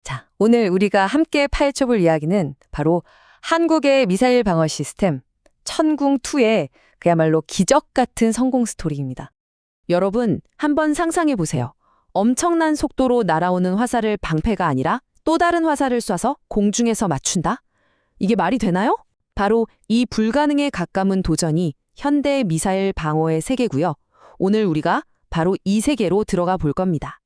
자, 오늘 우리가 함께 파헤쳐볼 이야기는 바로 한국의 미사일 방어 시스템 천궁2의 그야말로 기적 같은 성공 스토리입니다. 여러분, 한번 상상해 보세요. 엄청난 속도로 날아오는 화살을 방패가 아니라 또 다른 화살을 쏴서 공중에서 맞춘다? 이게 말이 되나요? 바로 이 불가능에 가까운 도전이 현대 미사일 방어의 세계고요. 오늘 우리가 바로 이 세계로 들어가 볼 겁니다.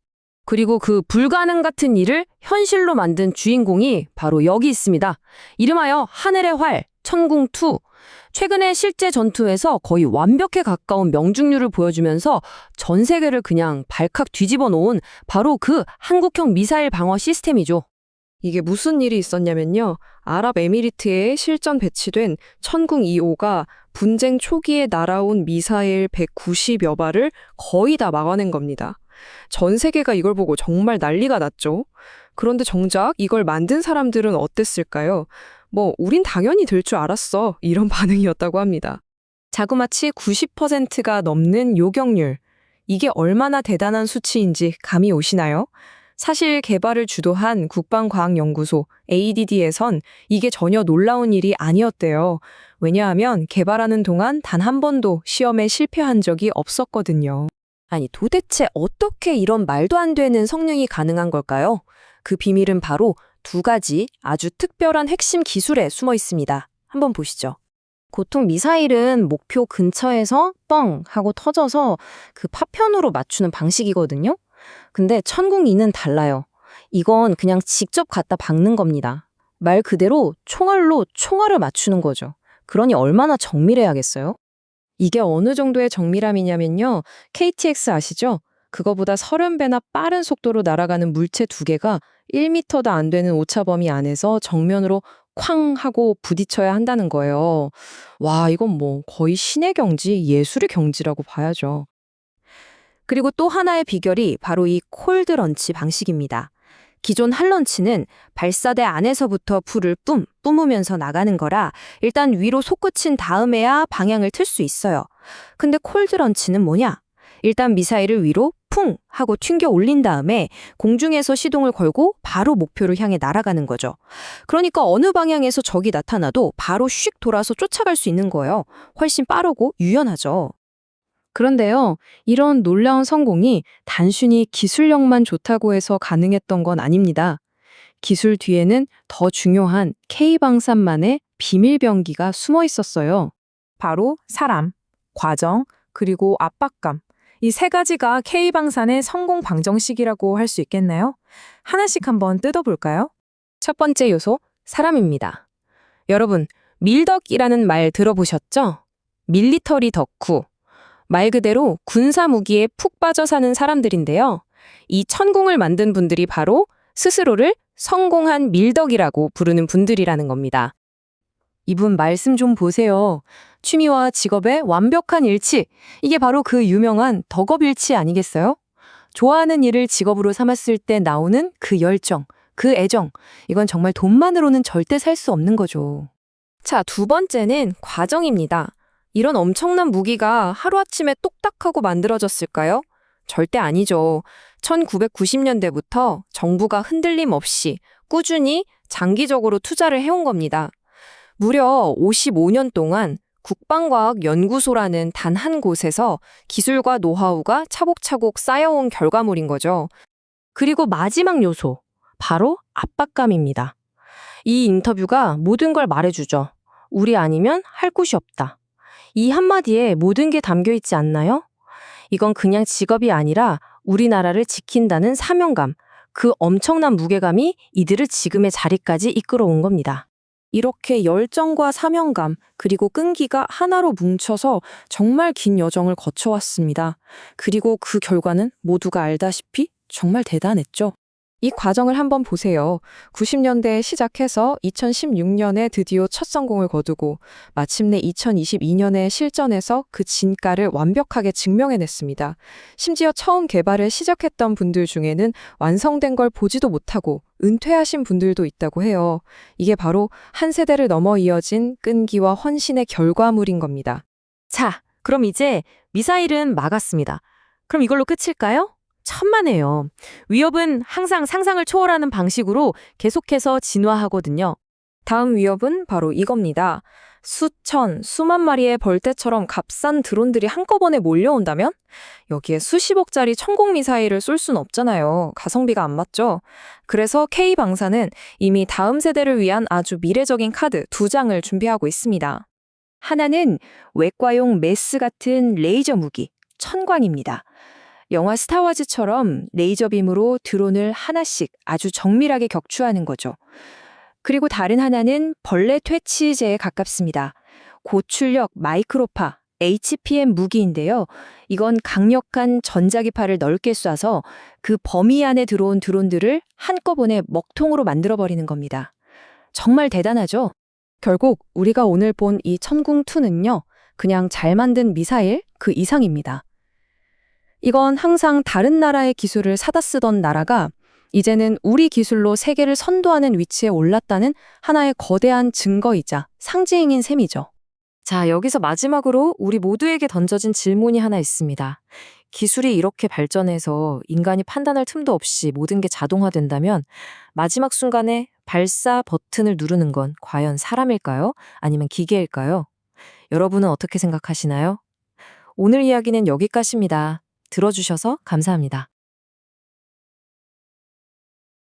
그리고 그 불가능 같은 일을 현실로 만든 주인공이 바로 여기 있습니다. 이름하여 하늘의 활, 천궁2. 최근에 실제 전투에서 거의 완벽에 가까운 명중률을 보여주면서 전 세계를 그냥 발칵 뒤집어 놓은 바로 그 한국형 미사일 방어 시스템이죠. 이게 무슨 일이 있었냐면요. 아랍에미리트에 실전 배치된 천궁 2호가 분쟁 초기에 날아온 미사일 190여 발을 거의 다 막아낸 겁니다. 전 세계가 이걸 보고 정말 난리가 났죠. 그런데 정작 이걸 만든 사람들은 어땠을까요? 우린 당연히 될 줄 알았어. 이런 반응이었다고 합니다. 자그마치 90%가 넘는 요격률. 이게 얼마나 대단한 수치인지 감이 오시나요? 사실 개발을 주도한 국방과학연구소 ADD에선 이게 전혀 놀라운 일이 아니었대요. 왜냐하면 개발하는 동안 단 한 번도 시험에 실패한 적이 없었거든요. 아니, 도대체 어떻게 이런 말도 안 되는 성능이 가능한 걸까요? 그 비밀은 바로 두 가지 아주 특별한 핵심 기술에 숨어 있습니다. 한번 보시죠. 보통 미사일은 목표 근처에서 뻥 하고 터져서 그 파편으로 맞추는 방식이거든요. 근데 천궁2는 달라요. 이건 그냥 직접 갖다 박는 겁니다. 말 그대로 총알로 총알을 맞추는 거죠. 그러니 얼마나 정밀해야겠어요? 이게 어느 정도의 정밀함이냐면요. KTX 아시죠? 그거보다 30배나 빠른 속도로 날아가는 물체 두 개가 1m도 안 되는 오차 범위 안에서 정면으로 쾅 하고 부딪혀야 한다는 거예요. 와, 이건 거의 신의 경지, 예술의 경지라고 봐야죠. 그리고 또 하나의 비결이 바로 이 콜드런치 방식입니다. 기존 핫런치는 발사대 안에서부터 불을 뿜으면서 나가는 거라 일단 위로 솟구친 다음에야 방향을 틀 수 있어요. 근데 콜드런치는 뭐냐? 일단 미사일을 위로 쿵 하고 튕겨 올린 다음에 공중에서 시동을 걸고 바로 목표를 향해 날아가는 거죠. 그러니까 어느 방향에서 적이 나타나도 바로 슉 돌아서 쫓아갈 수 있는 거예요. 훨씬 빠르고 유연하죠. 그런데요, 이런 놀라운 성공이 단순히 기술력만 좋다고 해서 가능했던 건 아닙니다. 기술 뒤에는 더 중요한 K방산만의 비밀병기가 숨어 있었어요. 바로 사람, 과정, 그리고 압박감. 이 세 가지가 K방산의 성공 방정식이라고 할 수 있겠나요? 하나씩 한번 뜯어볼까요? 첫 번째 요소, 사람입니다. 여러분, 밀덕이라는 말 들어보셨죠? 밀리터리 덕후. 말 그대로 군사 무기에 푹 빠져 사는 사람들인데요. 이 천궁을 만든 분들이 바로 스스로를 성공한 밀덕이라고 부르는 분들이라는 겁니다. 이분 말씀 좀 보세요. 취미와 직업의 완벽한 일치. 이게 바로 그 유명한 덕업일치 아니겠어요? 좋아하는 일을 직업으로 삼았을 때 나오는 그 열정, 그 애정. 이건 정말 돈만으로는 절대 살 수 없는 거죠. 자, 두 번째는 과정입니다. 이런 엄청난 무기가 하루아침에 똑딱하고 만들어졌을까요? 절대 아니죠. 1990년대부터 정부가 흔들림 없이 꾸준히 장기적으로 투자를 해온 겁니다. 무려 55년 동안 국방과학연구소라는 단 한 곳에서 기술과 노하우가 차곡차곡 쌓여온 결과물인 거죠. 그리고 마지막 요소, 바로 압박감입니다. 이 인터뷰가 모든 걸 말해주죠. 우리 아니면 할 곳이 없다. 이 한마디에 모든 게 담겨 있지 않나요? 이건 그냥 직업이 아니라 우리나라를 지킨다는 사명감, 그 엄청난 무게감이 이들을 지금의 자리까지 이끌어온 겁니다. 이렇게 열정과 사명감, 그리고 끈기가 하나로 뭉쳐서 정말 긴 여정을 거쳐왔습니다. 그리고 그 결과는 모두가 알다시피 정말 대단했죠. 이 과정을 한번 보세요. 90년대에 시작해서 2016년에 드디어 첫 성공을 거두고 마침내 2022년에 실전에서 그 진가를 완벽하게 증명해냈습니다. 심지어 처음 개발을 시작했던 분들 중에는 완성된 걸 보지도 못하고 은퇴하신 분들도 있다고 해요. 이게 바로 한 세대를 넘어 이어진 끈기와 헌신의 결과물인 겁니다. 자, 그럼 이제 미사일은 막았습니다. 그럼 이걸로 끝일까요? 천만에요. 위협은 항상 상상을 초월하는 방식으로 계속해서 진화하거든요. 다음 위협은 바로 이겁니다. 수천, 수만 마리의 벌떼처럼 값싼 드론들이 한꺼번에 몰려온다면? 여기에 수십억짜리 천공 미사일을 쏠 순 없잖아요. 가성비가 안 맞죠? 그래서 K방사는 이미 다음 세대를 위한 아주 미래적인 카드 2장을 준비하고 있습니다. 하나는 외과용 메스 같은 레이저 무기, 천광입니다. 영화 스타워즈처럼 레이저빔으로 드론을 하나씩 아주 정밀하게 격추하는 거죠. 그리고 다른 하나는 벌레 퇴치제에 가깝습니다. 고출력 마이크로파, HPM 무기인데요. 이건 강력한 전자기파를 넓게 쏴서 그 범위 안에 들어온 드론들을 한꺼번에 먹통으로 만들어버리는 겁니다. 정말 대단하죠? 결국 우리가 오늘 본 이 천궁2는요, 그냥 잘 만든 미사일 그 이상입니다. 이건 항상 다른 나라의 기술을 사다 쓰던 나라가 이제는 우리 기술로 세계를 선도하는 위치에 올랐다는 하나의 거대한 증거이자 상징인 셈이죠. 자, 여기서 마지막으로 우리 모두에게 던져진 질문이 하나 있습니다. 기술이 이렇게 발전해서 인간이 판단할 틈도 없이 모든 게 자동화된다면 마지막 순간에 발사 버튼을 누르는 건 과연 사람일까요? 아니면 기계일까요? 여러분은 어떻게 생각하시나요? 오늘 이야기는 여기까지입니다. 들어주셔서 감사합니다.